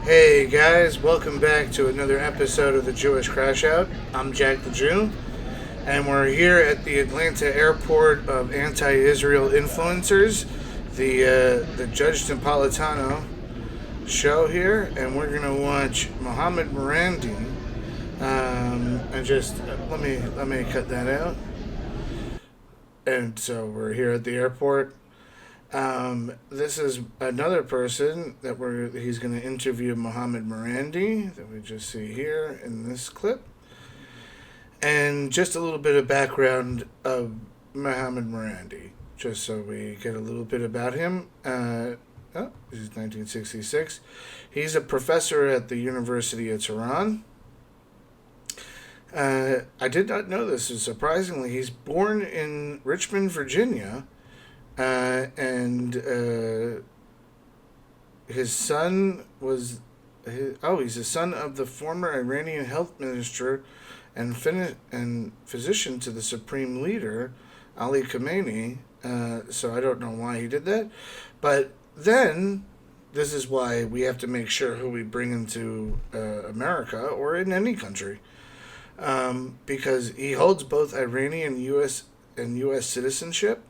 Hey guys, welcome back to another episode of the Jewish Crash Out. I'm Jack the Jew, and we're here at the Atlanta airport of anti-Israel influencers, the Judge Napolitano show here, and we're gonna watch Mohammad Marandi. And just let me cut that out. And so we're here at the airport. This is another person that he's going to interview, Mohammad Marandi, that we just see here in this clip. And just a little bit of background of Mohammad Marandi, just so we get a little bit about him. This is 1966. He's a professor at the University of Tehran. I did not know this, and surprisingly, he's born in Richmond, Virginia. And his son was, he's the son of the former Iranian health minister and physician to the supreme leader, Ali Khamenei. So I don't know why he did that. But then, this is why we have to make sure who we bring into America or in any country. Because he holds both Iranian and U.S. citizenship.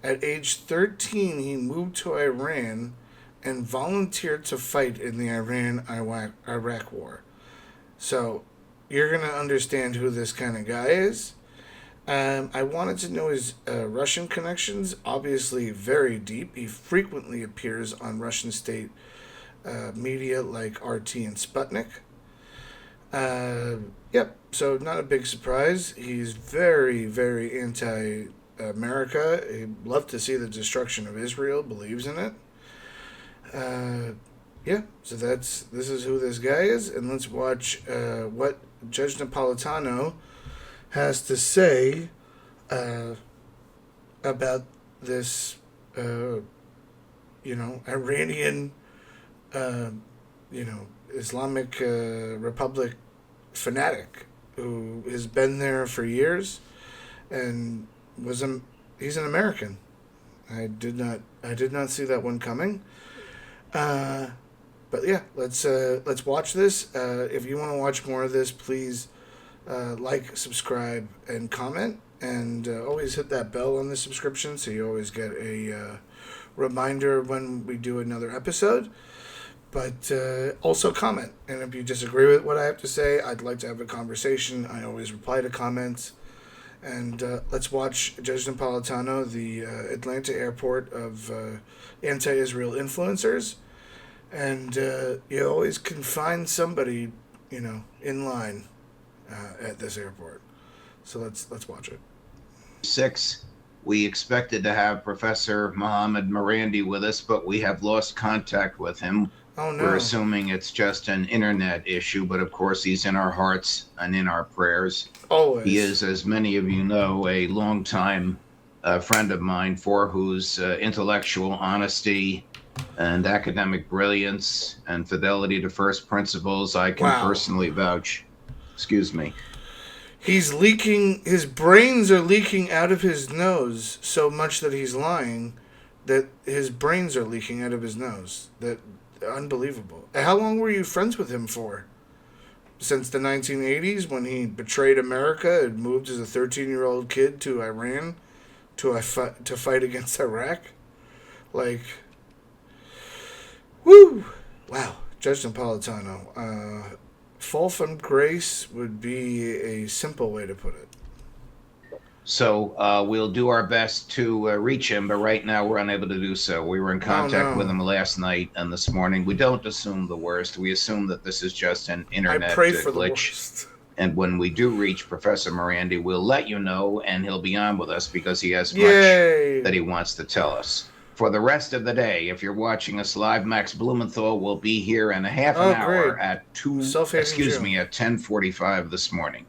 At age 13, he moved to Iran and volunteered to fight in the Iran-Iraq war. So, you're going to understand who this kind of guy is. I wanted to know his Russian connections, obviously very deep. He frequently appears on Russian state media like RT and Sputnik. So not a big surprise. He's very, very anti-America. He'd love to see the destruction of Israel, believes in it. So this is who this guy is, and let's watch what Judge Napolitano has to say about this, Iranian, Islamic Republic fanatic who has been there for years and he's an American. I did not see that one coming. But yeah, let's watch this. If you want to watch more of this, please like, subscribe, and comment, and always hit that bell on the subscription so you always get a reminder when we do another episode. But also comment, and if you disagree with what I have to say, I'd like to have a conversation. I always reply to comments. And let's watch Judge Napolitano, the Atlanta airport of anti-Israel influencers. And you always can find somebody, in line at this airport. So let's watch it. We expected to have Professor Mohammad Marandi with us, but we have lost contact with him. Oh, no. We're assuming it's just an internet issue, but of course he's in our hearts and in our prayers. Always. He is, as many of you know, a longtime friend of mine for whose intellectual honesty and academic brilliance and fidelity to first principles I can personally vouch. Excuse me. He's leaking, his brains are leaking out of his nose so much that he's lying, that his brains are leaking out of his nose. Unbelievable. How long were you friends with him for? Since the 1980s, when he betrayed America and moved as a 13-year-old kid to Iran to fight against Iraq? Woo! Wow. Judge Napolitano. Fall from grace would be a simple way to put it. So we'll do our best to reach him, but right now we're unable to do so. We were in contact with him last night and this morning. We don't assume the worst. We assume that this is just an internet glitch. And when we do reach Professor Marandi, we'll let you know, and he'll be on with us because he has much that he wants to tell us. For the rest of the day, if you're watching us live, Max Blumenthal will be here in a half an hour at 10:45 this morning.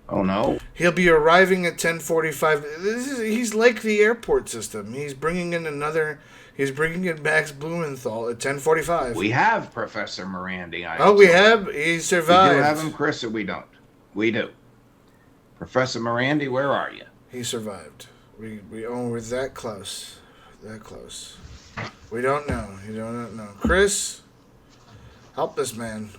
Oh, no. He'll be arriving at 10:45. He's like the airport system. He's bringing in Max Blumenthal at 10:45. We have Professor Marandi. We have? He survived. We do have him, Chris, or we don't? We do. Professor Marandi, where are you? He survived. We're that close. That close. We don't know. You don't know. Chris, Help this man.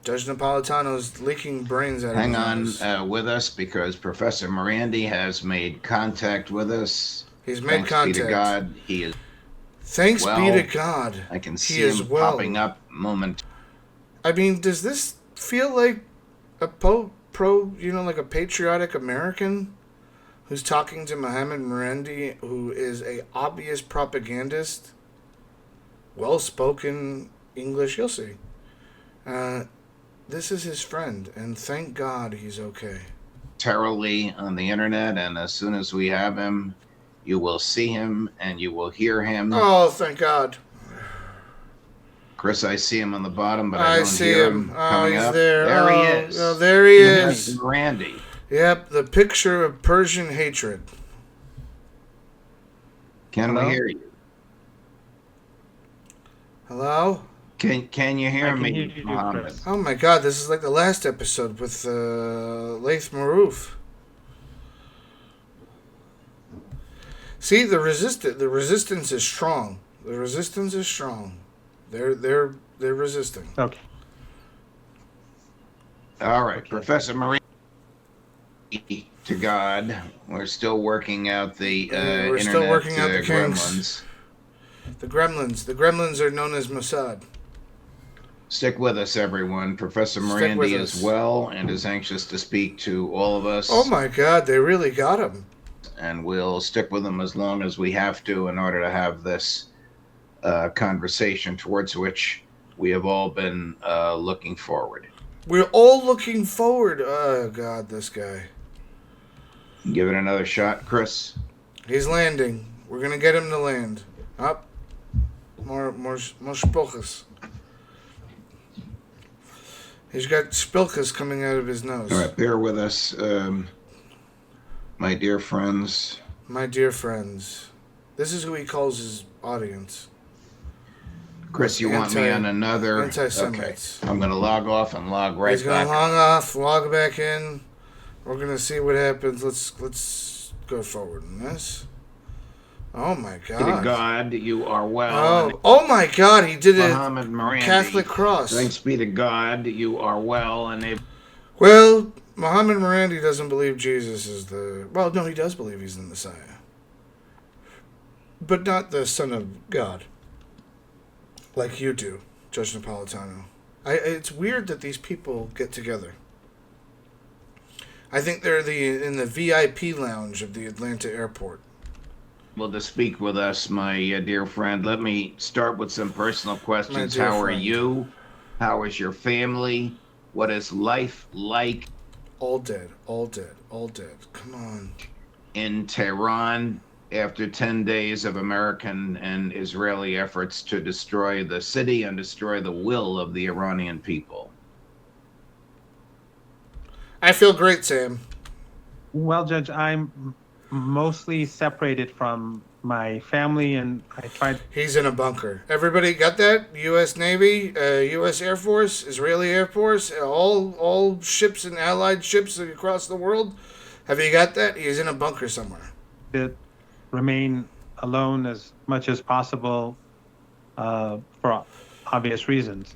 Judge Napolitano's leaking brains out Hang of his on eyes. with us because Professor Marandi has made contact with us. He's made Thanks be to contact. God, he is Thanks be to well. God. I can He see is him well. popping up momentarily. I mean, does this feel like a like a patriotic American who's talking to Mohammad Marandi, who is a obvious propagandist, well-spoken English? You'll see. This is his friend, and thank God he's okay. On the internet, and as soon as we have him, you will see him and you will hear him. Oh, thank God. Chris, I see him on the bottom, but I don't see hear him coming he's up. there. He is. Oh, there he is. Marandi. Yep, the picture of Persian hatred. Can we hear you? Hello? Can you hear me, hear you, Mohammed? Chris. Oh my God, this is like the last episode with Laith Maroof. See, the resistance is strong. The resistance is strong. They're resisting. Okay. All right, Okay. Professor Marandi. To God, we're still working out the We're internet still working out the kinks. gremlins. The gremlins. The gremlins are known as Mossad. Stick with us, everyone. Professor Stick with Marandi us. is well and is anxious to speak to all of us. Oh my God, they really got him. And we'll stick with him as long as we have to in order to have this conversation towards which we have all been looking forward. We're all looking forward. Oh God, this guy. Give it another shot, Chris. He's landing. We're gonna get him to land. Up. More spilkas. He's got spilkas coming out of his nose. All right, bear with us, my dear friends. My dear friends. This is who he calls his audience. Chris, you want me on another? Anti-Semites. Okay. I'm going to log off and log right He's gonna back. log off, log back in. We're gonna see what happens. Let's go forward in this. Oh my To God. God, you are well. Oh my God, he did it. Mohammad Marandi. Catholic cross. Thanks be to God, you are well and able. Well, Mohammad Marandi doesn't believe Jesus is the... Well, no, he does believe he's the Messiah. But not the Son of God. Like you do, Judge Napolitano. It's weird that these people get together. I think they're in the VIP lounge of the Atlanta airport. Well, to speak with us, my dear friend, let me start with some personal questions. dear How are friend. you? How is your family? What is life like All dead, all dead, all dead. Come on. in Tehran after 10 days of American and Israeli efforts to destroy the city and destroy the will of the Iranian people? I feel great, Sam. Well, Judge, I'm mostly separated from my family, and I tried. He's in a bunker. Everybody got that? U.S. Navy, U.S. Air Force, Israeli Air Force, all ships and allied ships across the world. Have you got that? He's in a bunker somewhere. to remain alone as much as possible for obvious reasons.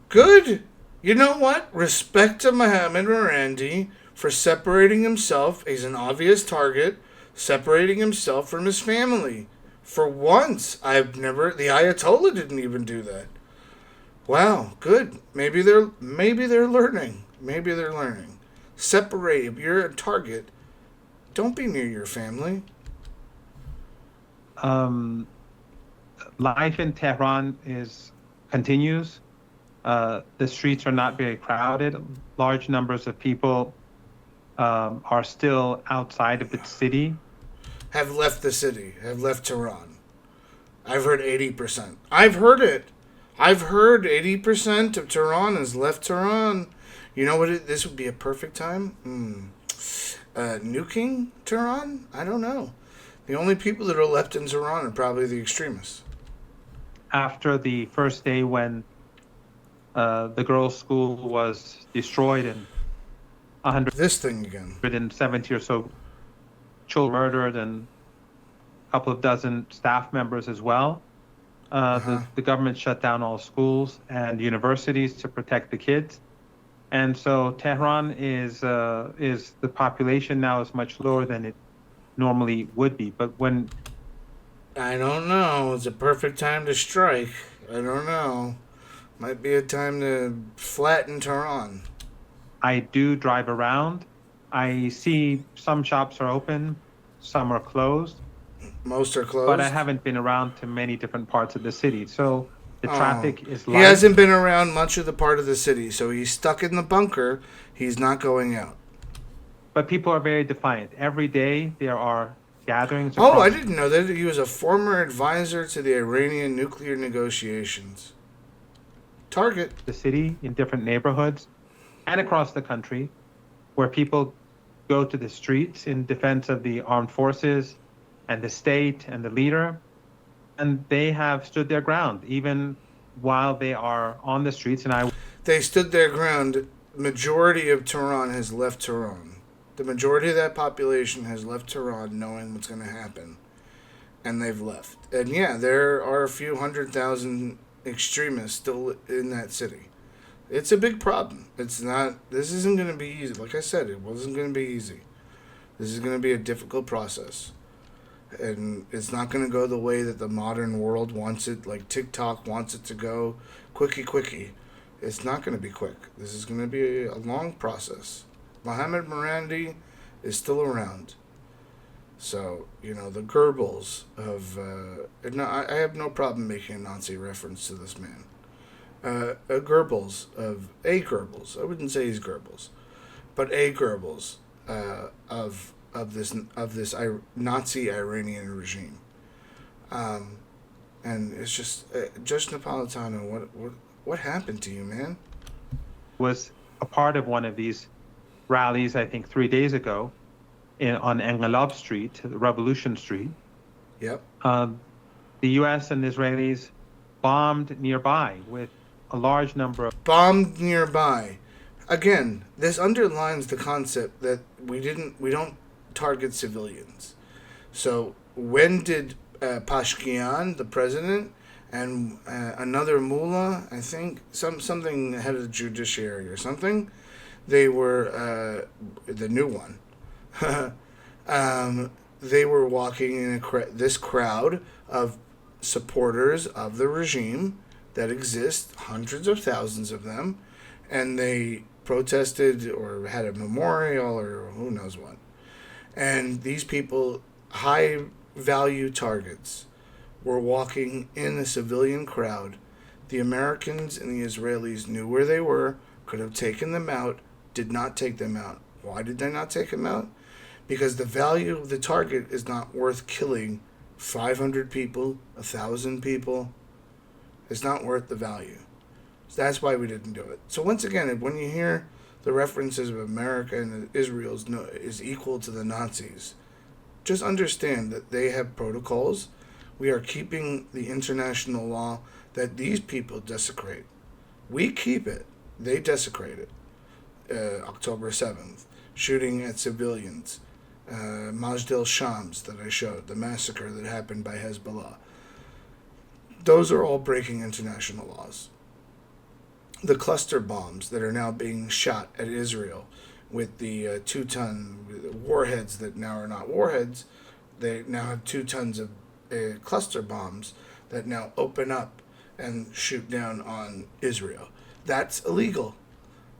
Good. You know what? Respect to Mohammad Marandi for separating himself. He's an obvious target. Separating himself from his family. For once, the Ayatollah didn't even do that. Wow, good. Maybe they're learning. Maybe they're learning. Separate. If you're a target, don't be near your family. Life in Tehran continues. The streets are not very crowded. Large numbers of people are still outside of the city. Have left the city. Have left Tehran. I've heard 80%. I've heard it. I've heard 80% of Tehran has left Tehran. You know what? This would be a perfect time. Nuking Tehran? I don't know. The only people that are left in Tehran are probably the extremists. After the first day when the girls' school was destroyed and This thing again. 170 or so children murdered and a couple of dozen staff members as well. Uh-huh. The government shut down all schools and universities to protect the kids. And so Tehran is the population now is much lower than it normally would be. But when I don't know. It's a perfect time to strike. I don't know. Might be a time to flatten Tehran. I do drive around, I see some shops are open, some are closed, Most are but I closed. haven't been around to many different parts of the city. So the Oh. traffic is He light, hasn't been around much of the part of the city, so he's stuck in the bunker. He's not going out. but people are very defiant. Every day there are gatherings Oh, I across didn't know that. He was a former advisor to the Iranian nuclear negotiations. Target. the city in different neighborhoods and across the country where people go to the streets in defense of the armed forces and the state and the leader. And they have stood their ground even while they are on the streets. And I They stood their ground. Majority of Tehran has left Tehran. The majority of that population has left Tehran knowing what's going to happen. And they've left. And yeah, there are a few 100,000 extremists still in that city. It's a big problem. It's not, this isn't going to be easy. Like I said, it wasn't going to be easy. This is going to be a difficult process. And it's not going to go the way that the modern world wants it, like TikTok wants it to go. Quickie. It's not going to be quick. This is going to be a long process. Mohammad Marandi is still around. So, the Goebbels of... no, I have no problem making a Nazi reference to this man. A Goebbels. I wouldn't say he's Goebbels, but a Goebbels of this Nazi Iranian regime. And it's just Judge Napolitano, what happened to you, man? was a part of one of these rallies, I think 3 days ago, on Engelab Street, Revolution Street. Yep. The U.S. and the Israelis bombed nearby with a large number of Bombed nearby. Again, this underlines the concept that we don't target civilians. So when did Pashkian, the president, and another mullah, I think something head of the judiciary or something, they were the new one. They were walking in this crowd of supporters of the regime that exists, hundreds of thousands of them, and they protested or had a memorial or who knows what. And these people, high value targets, were walking in a civilian crowd. The Americans and the Israelis knew where they were, could have taken them out, did not take them out. Why did they not take them out? Because the value of the target is not worth killing 500 people, 1,000 people. It's not worth the value. So that's why we didn't do it. So once again, when you hear the references of America and Israel is equal to the Nazis, just understand that they have protocols. We are keeping the international law that these people desecrate. We keep it. They desecrate it. October 7th, shooting at civilians. Majdal Shams that I showed, the massacre that happened by Hezbollah. Those are all breaking international laws. The cluster bombs that are now being shot at Israel with the 2-ton warheads that now are not warheads, they now have 2 tons of cluster bombs that now open up and shoot down on Israel. That's illegal.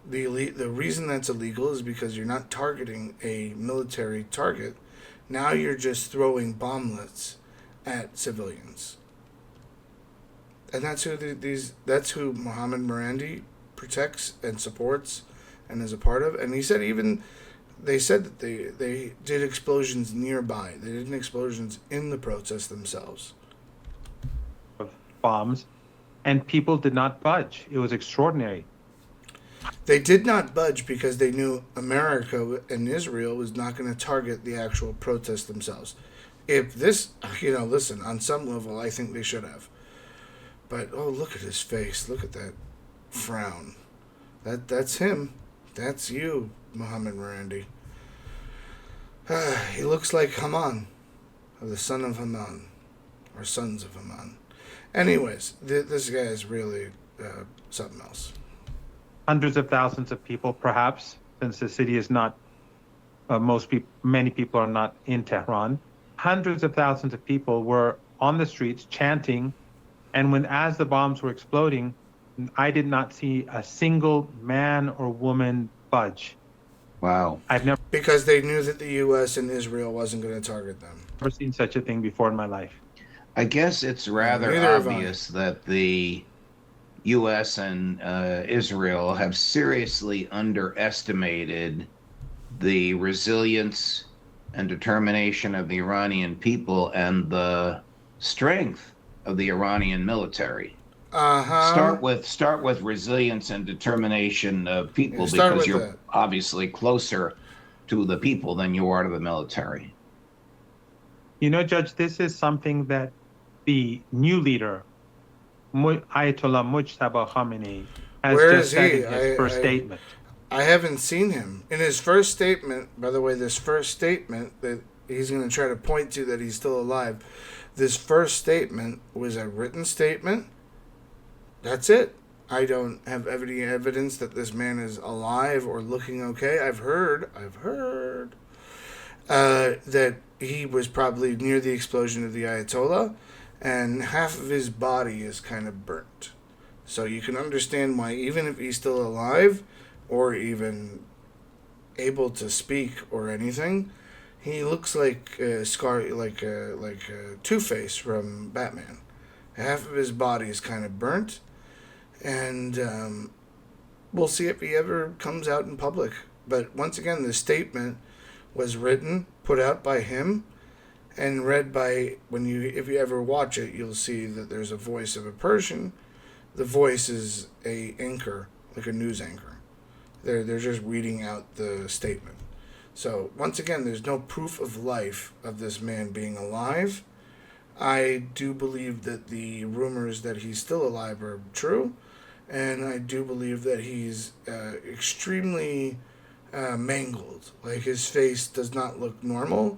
The reason that's illegal is because you're not targeting a military target. Now you're just throwing bomblets at civilians. And that's who Mohammad Marandi protects and supports and is a part of. And he said they said that they did explosions nearby. They did explosions in the protests themselves. bombs, and people did not budge. It was extraordinary. They did not budge because they knew America and Israel was not going to target the actual protests themselves. If this, listen, on some level, I think they should have. But, look at his face. Look at that frown. That's him. That's you, Mohammad Marandi. He looks like Haman, or the son of Haman, or sons of Haman. Anyways, this guy is really something else. Hundreds of thousands of people, perhaps, since the city is not, many people are not in Tehran. Hundreds of thousands of people were on the streets chanting, and as the bombs were exploding, I did not see a single man or woman budge. Wow. Because they knew that the U.S. and Israel wasn't going to target them. Never seen such a thing before in my life. I guess it's rather obvious that the U.S. and Israel have seriously underestimated the resilience and determination of the Iranian people and the strength of the Iranian military. Start with resilience and determination of people, because you're obviously closer to the people than you are to the military. You know, Judge, this is something that the new leader, Ayatollah Mujtaba Khamenei, has just said in his first statement. I haven't seen him. In his first statement, by the way, this first statement that he's going to try to point to that he's still alive, this first statement was a written statement. That's it. I don't have any evidence that this man is alive or looking okay. I've heard that he was probably near the explosion of the Ayatollah, and half of his body is kind of burnt. So you can understand why, even if he's still alive or even able to speak or anything, he looks like like Two-Face from Batman. Half of his body is kind of burnt, and we'll see if he ever comes out in public. But once again, the statement was written, put out by him, and read by, if you ever watch it, you'll see that there's a voice of a Persian. The voice is a anchor, like a news anchor. They're just reading out the statement. So once again, there's no proof of life of this man being alive. I do believe that the rumors that he's still alive are true, and I do believe that he's extremely mangled. Like, his face does not look normal.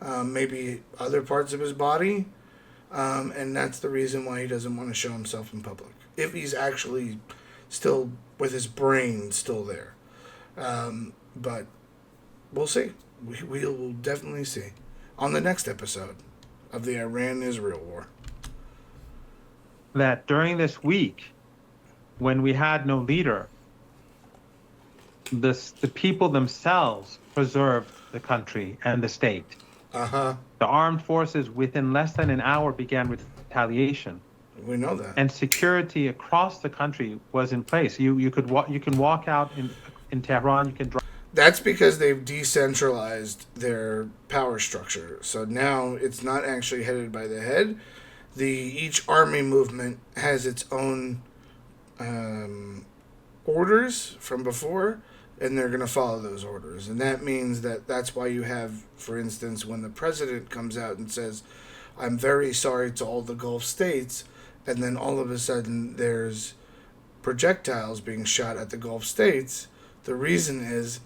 Maybe other parts of his body, and that's the reason why he doesn't want to show himself in public. If he's actually still with his brain still there. But we'll see. We'll definitely see on the next episode of the Iran-Israel war. That during this week, when we had no leader, the people themselves preserved the country and the state. The armed forces, within less than an hour, began retaliation. We know that. And security across the country was in place. You can walk out in Tehran. You can drive. That's because they've decentralized their power structure. So now it's not actually headed by the head. Each army movement has its own orders from before, and they're going to follow those orders. And that means that's why you have, for instance, when the president comes out and says, "I'm very sorry to all the Gulf states," and then all of a sudden there's projectiles being shot at the Gulf states, the reason is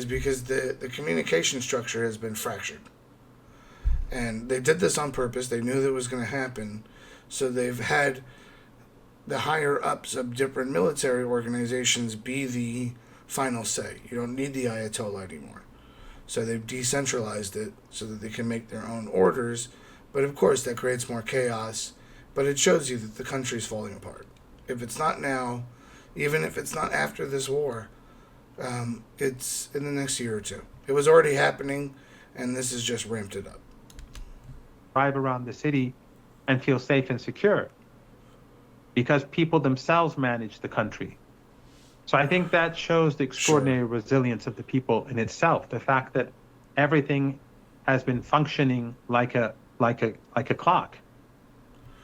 because the communication structure has been fractured. And they did this on purpose. They knew that was going to happen. So they've had the higher-ups of different military organizations be the final say. You don't need the Ayatollah anymore. So they've decentralized it so that they can make their own orders. But of course, that creates more chaos. But it shows you that the country's falling apart. If it's not now, even if it's not after this war, it's in the next year or two. It was already happening, and this has just ramped it up. Drive around the city and feel safe and secure because people themselves manage the country. So I think that shows the extraordinary resilience of the people in itself. The fact that everything has been functioning like a clock.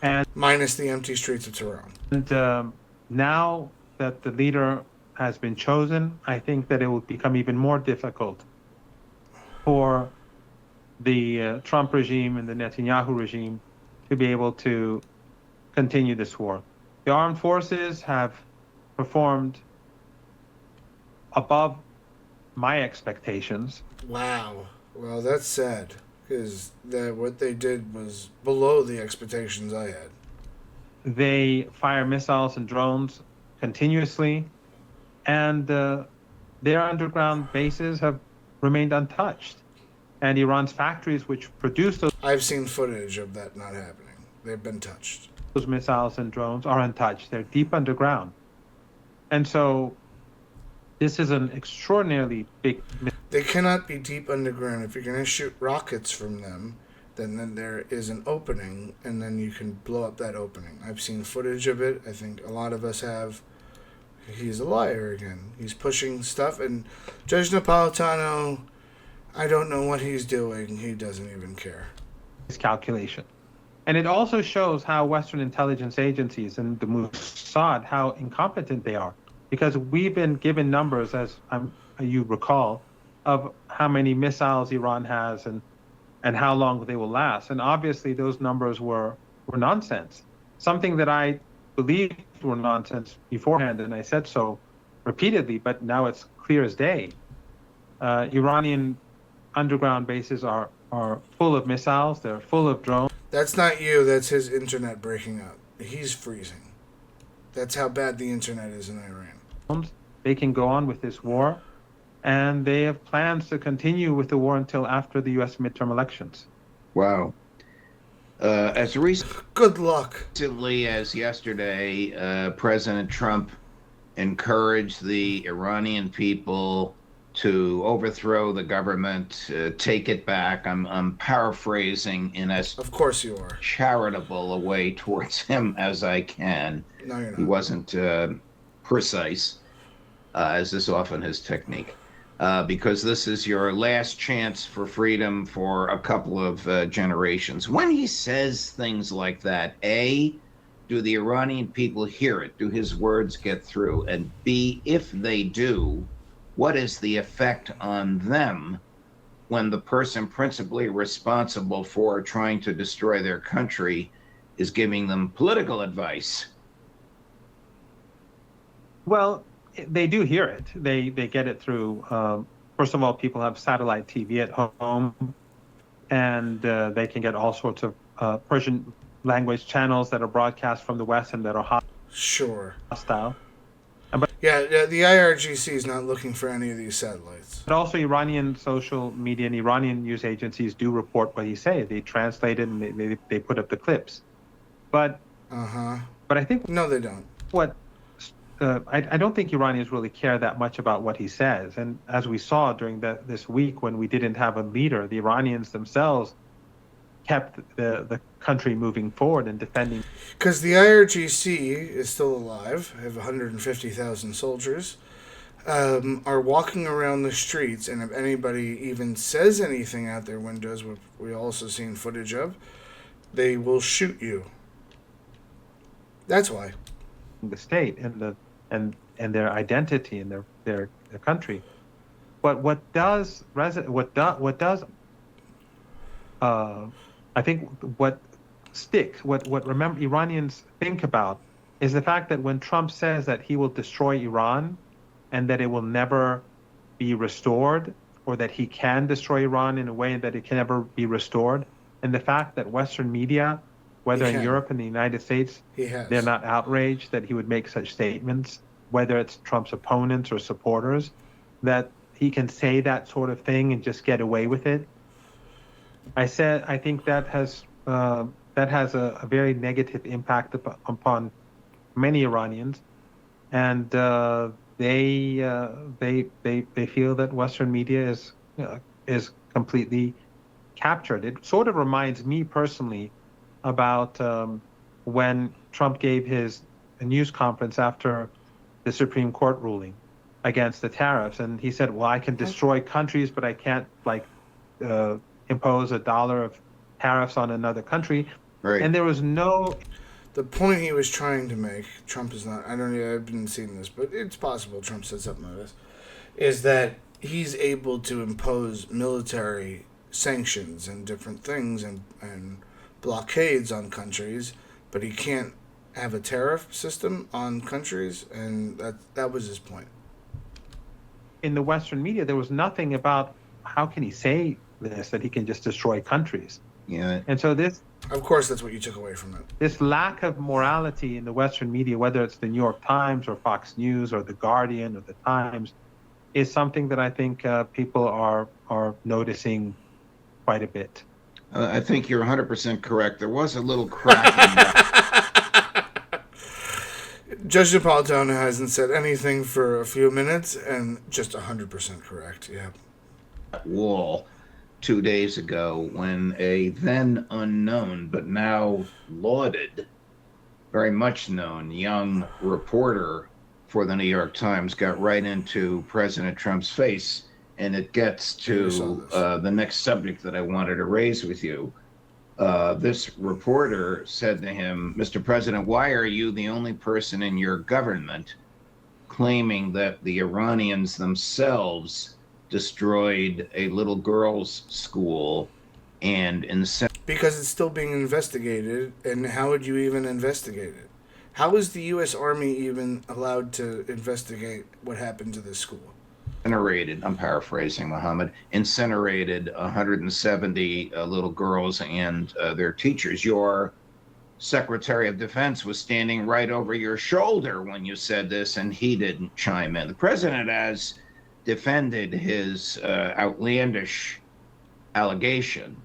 And minus the empty streets of Tehran. And now that the leader has been chosen, I think that it will become even more difficult for the Trump regime and the Netanyahu regime to be able to continue this war. The armed forces have performed above my expectations. Wow. Well, that's sad, because what they did was below the expectations I had. They fire missiles and drones continuously, and their underground bases have remained untouched. And Iran's factories, which produce I've seen footage of that not happening. They've been touched. those missiles and drones, are untouched. They're deep underground. And so this is an extraordinarily big. They cannot be deep underground. If you're going to shoot rockets from them, then there is an opening, and then you can blow up that opening. I've seen footage of it. I think a lot of us have. He's a liar again. He's pushing stuff, and Judge Napolitano, I don't know what he's doing. He doesn't even care. Calculation. And it also shows how Western intelligence agencies and the Mossad, how incompetent they are. Because we've been given numbers, as you recall, of how many missiles Iran has and how long they will last. And obviously those numbers were nonsense. Something that I believed were nonsense beforehand, and I said so repeatedly, but now it's clear as day. Iranian underground bases are full of missiles, they're full of drones. That's not you, that's his internet breaking up. He's freezing. That's how bad the internet is in Iran. They can go on with this war, and they have plans to continue with the war until after the U.S. midterm elections. Wow. As good luck. Recently as yesterday, President Trump encouraged the Iranian people to overthrow the government, take it back. I'm paraphrasing in as of course you are charitable a way towards him as I can. No, you're not. He wasn't precise, as is often his technique. Because this is your last chance for freedom for a couple of generations. When he says things like that, A, do the Iranian people hear it? Do his words get through? And B, if they do, what is the effect on them when the person principally responsible for trying to destroy their country is giving them political advice? Well, they do hear it. They get it through. First of all, people have satellite TV at home, and they can get all sorts of Persian language channels that are broadcast from the West and that are hostile. Yeah, the IRGC is not looking for any of these satellites. But also Iranian social media and Iranian news agencies do report what he says. They translate it and they put up the clips. But I think no, they don't. I don't think Iranians really care that much about what he says. And as we saw during this week when we didn't have a leader, the Iranians themselves kept the country moving forward and defending. Because the IRGC is still alive, have 150,000 soldiers, are walking around the streets, and if anybody even says anything out their windows, which we also seen footage of, they will shoot you. That's why. The state and their identity and their country. But what remember Iranians think about is the fact that when Trump says that he will destroy Iran and that it will never be restored, or that he can destroy Iran in a way that it can never be restored, and the fact that Western media, whether in Europe and the United States, they're not outraged that he would make such statements, whether it's Trump's opponents or supporters, that he can say that sort of thing and just get away with it. I think that has a very negative impact upon many Iranians, and they feel that Western media is completely captured. It sort of reminds me personally about when Trump gave his news conference after the Supreme Court ruling against the tariffs, and he said, "Well, I can destroy countries, but I can't impose $1 of tariffs on another country." Right. And there was no. The point he was trying to make, Trump is not. I haven't seen this, but it's possible Trump said something like this, is that he's able to impose military sanctions and different things and blockades on countries, but he can't have a tariff system on countries, and that was his point. In the Western media, there was nothing about how can he say this, that he can just destroy countries. Yeah. And so of course, that's what you took away from it. this lack of morality in the Western media, whether it's the New York Times or Fox News or the Guardian or the Times, is something that I think people are noticing quite a bit. I think you're 100% correct. There was a little crack in that Judge Napolitano hasn't said anything for a few minutes, and just 100% correct. Yeah. wall 2 days ago when a then unknown but now lauded, very much known young reporter for the New York Times got right into President Trump's face. And it gets to the next subject that I wanted to raise with you. This reporter said to him, Mr. President, why are you the only person in your government claiming that the Iranians themselves destroyed a little girls' school and because it's still being investigated, and how would you even investigate it? How is the U.S. Army even allowed to investigate what happened to this school? incinerated, I'm paraphrasing, Mohammed, incinerated 170 little girls and their teachers. Your Secretary of Defense was standing right over your shoulder when you said this, and he didn't chime in. The president has defended his outlandish allegation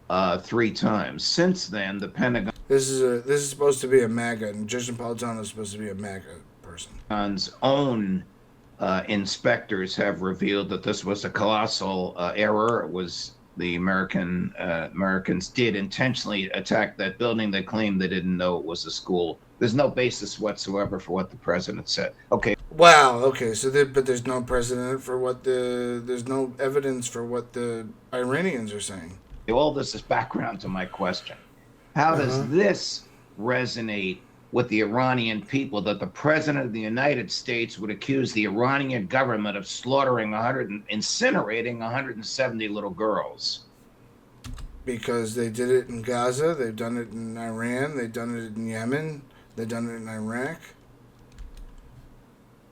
3 times. Since then, the Pentagon. This is supposed to be a MAGA, and Judge Napolitano is supposed to be a MAGA person. Pentagon's own inspectors have revealed that this was a colossal error. It was the Americans did intentionally attack that building. They claimed they didn't know it was a school. There's no basis whatsoever for what the president said. Okay. Wow. Okay. So, but there's no precedent for there's no evidence for what the Iranians are saying. All this is background to my question. How does this resonate with the Iranian people, that the president of the United States would accuse the Iranian government of incinerating 170 little girls? Because they did it in Gaza, they've done it in Iran, they've done it in Yemen, they've done it in Iraq.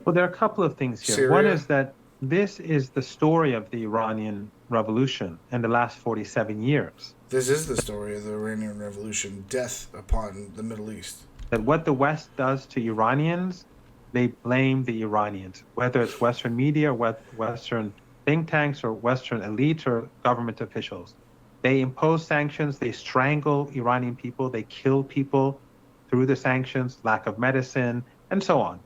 Well, there are a couple of things here. Syria. One is that this is the story of the Iranian Revolution in the last 47 years. This is the story of the Iranian Revolution, death upon the Middle East. That what the West does to Iranians, they blame the Iranians, whether it's Western media, Western think tanks, or Western elites or government officials. They impose sanctions, they strangle Iranian people, they kill people through the sanctions, lack of medicine, and so on.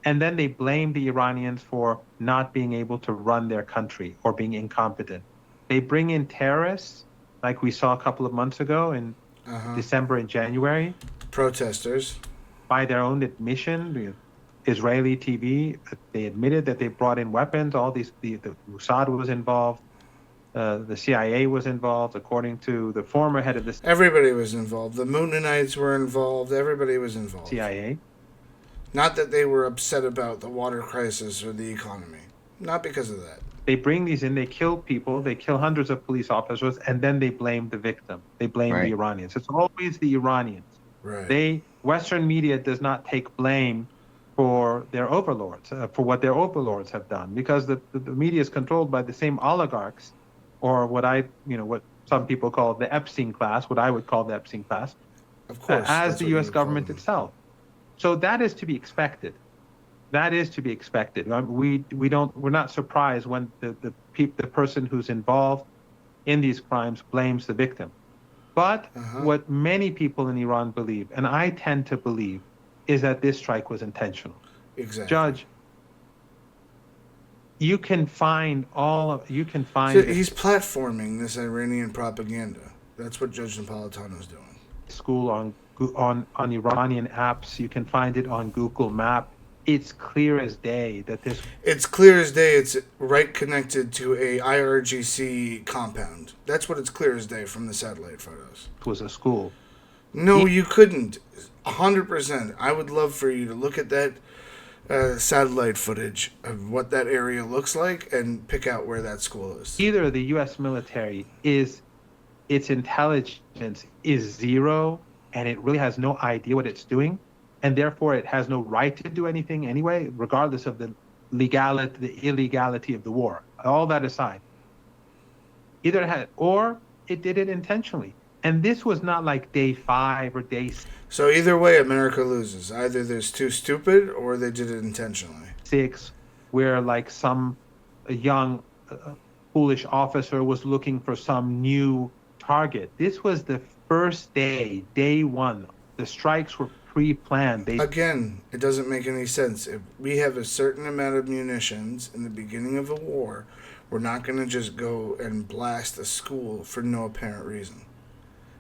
And then they blame the Iranians for not being able to run their country or being incompetent. They bring in terrorists, like we saw a couple of months ago in December and January. Protesters. By their own admission, the Israeli TV, they admitted that they brought in weapons. All these, the Mossad was involved. The CIA was involved, according to the former head of the Everybody was involved. The Moonanites were involved. Everybody was involved. CIA. Not that they were upset about the water crisis or the economy. Not because of that. They bring these in, they kill people, they kill hundreds of police officers, and then they blame the victim. They blame the Iranians. It's always the Iranians. Right. Western media does not take blame for their overlords, for what their overlords have done, because the media is controlled by the same oligarchs, or what some people call the Epstein class, what I would call the Epstein class, of course, as the U.S. government itself. So that is to be expected. That is to be expected. We're not surprised when the person who's involved in these crimes blames the victim. But what many people in Iran believe, and I tend to believe, is that this strike was intentional. Exactly. Judge, you can find. So he's platforming this Iranian propaganda. That's what Judge Napolitano is doing. School on Iranian apps. You can find it on Google Map. It's clear as day that this. It's clear as day. It's right connected to a IRGC compound. That's what it's clear as day from the satellite photos. It was a school. No, you couldn't. 100%. I would love for you to look at that satellite footage of what that area looks like and pick out where that school is. Either the U.S. military its intelligence is zero, and it really has no idea what it's doing, and therefore it has no right to do anything anyway, regardless of the illegality of the war. All that aside, either it had, or it did it intentionally. And this was not like day 5 or day So either way, America loses. Either they're too stupid or they did it intentionally. 6, where like some young foolish officer was looking for some new target. This was the first day, day 1. The strikes were pre-planned. Again, it doesn't make any sense. If we have a certain amount of munitions in the beginning of a war, we're not going to just go and blast a school for no apparent reason.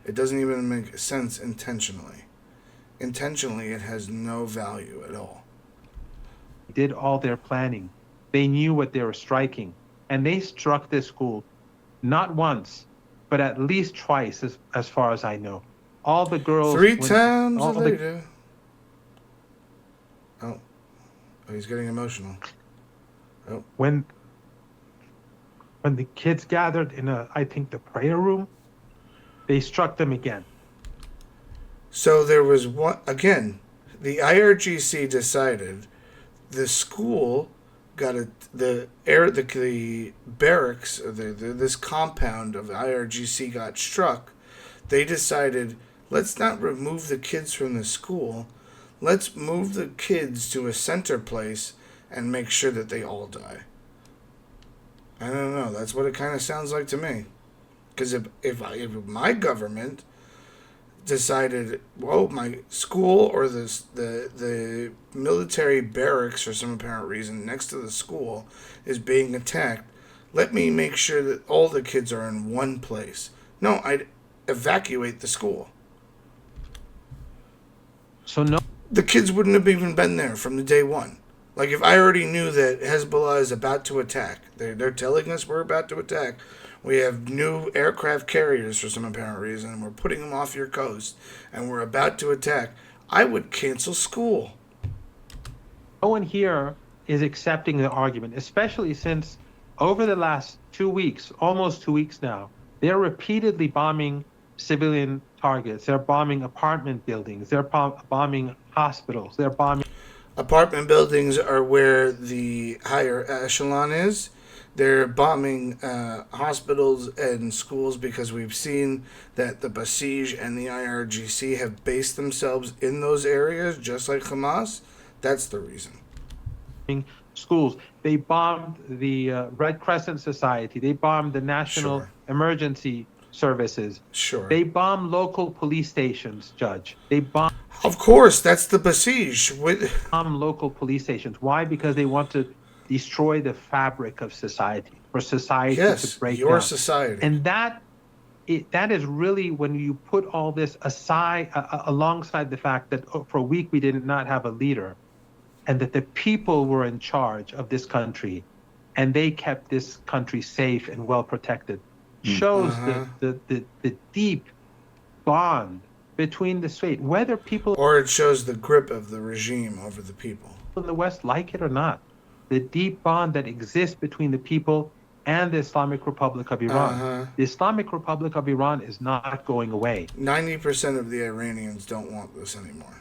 It doesn't even make sense intentionally. Intentionally, it has no value at all. Did all their planning. They knew what they were striking. And they struck this school not once, but at least twice, as far as I know. All the girls... 3 times later. Oh, he's getting emotional. Oh. When the kids gathered in I think the prayer room, they struck them again. So there was one again. The IRGC decided the school got the barracks, or this compound of the IRGC got struck. They decided, let's not remove the kids from the school. Let's move the kids to a center place and make sure that they all die. I don't know. That's what it kind of sounds like to me. Because if my government decided, well, my school or the military barracks for some apparent reason next to the school is being attacked, let me make sure that all the kids are in one place. No, I'd evacuate the school. So no, the kids wouldn't have even been there from the day one. Like, if I already knew that Hezbollah is about to attack, they're telling us we're about to attack. We have new aircraft carriers for some apparent reason, and we're putting them off your coast, and we're about to attack. I would cancel school. No one here is accepting the argument, especially since over the last 2 weeks, almost 2 weeks now, they're repeatedly bombing civilian targets. They're bombing apartment buildings. They're bombing hospitals. They're bombing... Apartment buildings are where the higher echelon is. They're bombing hospitals and schools because we've seen that the Basij and the IRGC have based themselves in those areas, just like Hamas. That's the reason. Schools. They bombed the Red Crescent Society. They bombed the National Emergency Services. Sure. They bomb local police stations, Judge. They bomb... Of course, that's the Basij. Bomb local police stations. Why? Because they want to destroy the fabric of society, for society to break down. Society. And that is really, when you put all this aside, alongside the fact that for a week we did not have a leader, and that the people were in charge of this country, and they kept this country safe and well protected, shows the deep bond between the state, whether people... Or it shows the grip of the regime over the people. In the West like it or not. The deep bond that exists between the people and the Islamic Republic of Iran. The Islamic Republic of Iran is not going away. 90% of the Iranians don't want this anymore.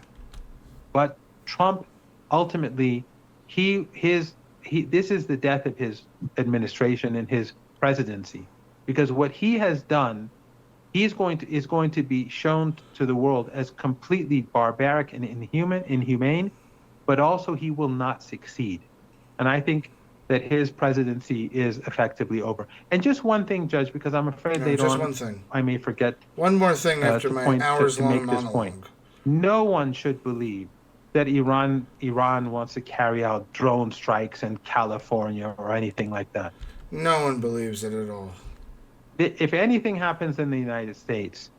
But Trump, ultimately, this is the death of his administration and his presidency. Because what he has done, is going to be shown to the world as completely barbaric and inhumane, but also he will not succeed. And I think that his presidency is effectively over. And just one thing, Judge, because I'm afraid later on, one thing. I may forget. One more thing after my hours-long monologue. This point. No one should believe that Iran wants to carry out drone strikes in California or anything like that. No one believes it at all. If anything happens in the United States,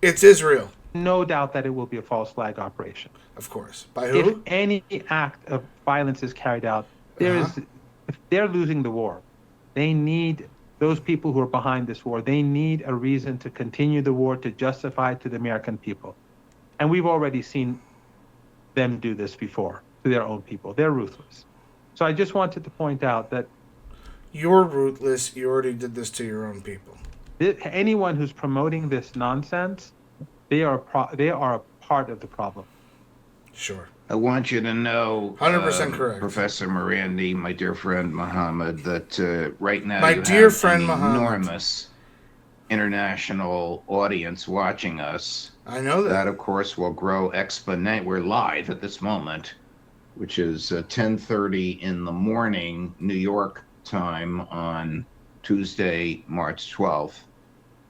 it's Israel. No doubt that it will be a false flag operation. Of course. By who? If any act of violence is carried out, if they're losing the war. They need, those people who are behind this war, they need a reason to continue the war, to justify it to the American people. And we've already seen them do this before to their own people. They're ruthless. So I just wanted to point out that you're ruthless. You already did this to your own people. Anyone who's promoting this nonsense, they are a part of the problem. Sure. I want you to know, 100% correct, Professor Marandi, my dear friend Mohammad, that right now my you dear have friend an Mohammad. enormous international audience watching us. I know that. That, of course, will grow exponentially. We're live at this moment, which is 10:30 in the morning, New York time on Tuesday, March 12th.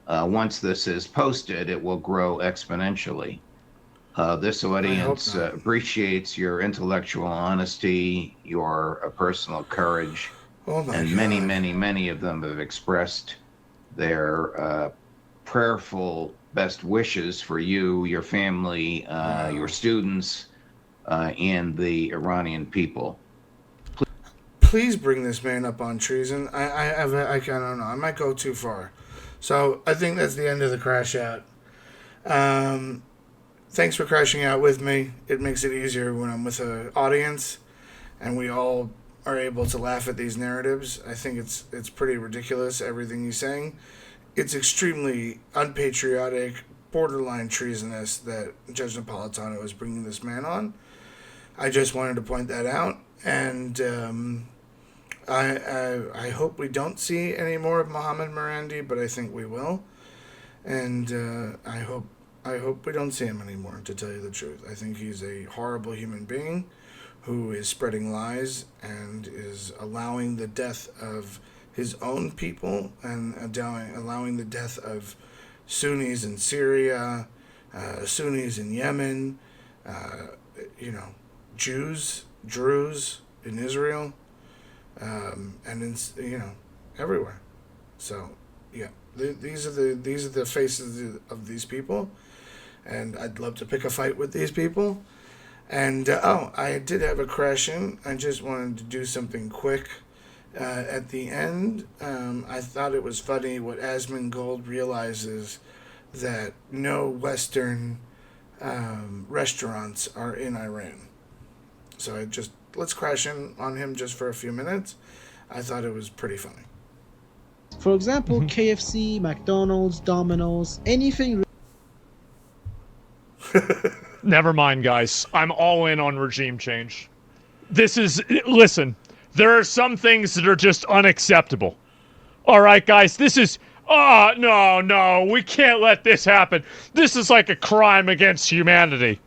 Once this is posted, it will grow exponentially. This audience appreciates your intellectual honesty, your personal courage, and many of them have expressed their prayerful best wishes for you, your family, your students, and the Iranian people. Please bring this man up on treason. I don't know. I might go too far. So I think that's the end of the crash out. Thanks for crashing out with me. It makes it easier when I'm with an audience and we all are able to laugh at these narratives. I think it's pretty ridiculous, everything he's saying. It's extremely unpatriotic, borderline treasonous that Judge Napolitano is bringing this man on. I just wanted to point that out, and I hope we don't see any more of Mohammad Marandi, but I think we will, and I hope we don't see him anymore, to tell you the truth. I think he's a horrible human being who is spreading lies and is allowing the death of his own people and allowing the death of Sunnis in Syria, Sunnis in Yemen, Jews in Israel, and in everywhere. So yeah, these are the faces of these people, and I'd love to pick a fight with these people. And I did have a crash in. I just wanted to do something quick at the end. I thought it was funny what Asmongold realizes, that no Western restaurants are in Iran. So let's crash in on him just for a few minutes. I thought it was pretty funny. For example, KFC, McDonald's, Domino's, anything. Never mind, guys. I'm all in on regime change. Listen, there are some things that are just unacceptable. All right, guys, no, we can't let this happen. This is like a crime against humanity.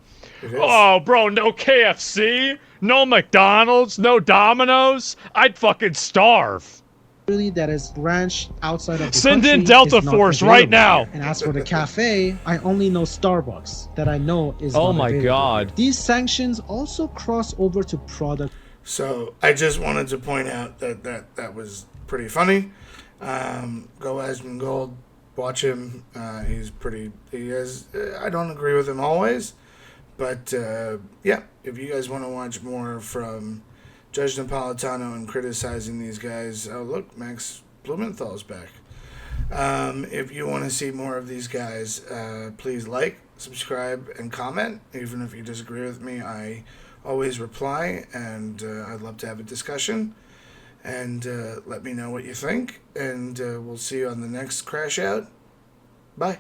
Oh, bro, no KFC, no McDonald's, no Domino's. I'd fucking starve. Really, that is branched outside of the Send country in Delta is not Force available. right now. And as for the cafe, I only know Starbucks that I know is Oh not my available. God. These sanctions also cross over to product. So I just wanted to point out that was pretty funny. Go Asmongold, watch him. I don't agree with him always, but yeah, if you guys want to watch more from Judge Napolitano and criticizing these guys, oh look, Max Blumenthal's back. If you want to see more of these guys, please like, subscribe, and comment. Even if you disagree with me, I always reply, and I'd love to have a discussion. And let me know what you think, and we'll see you on the next Crash Out. Bye.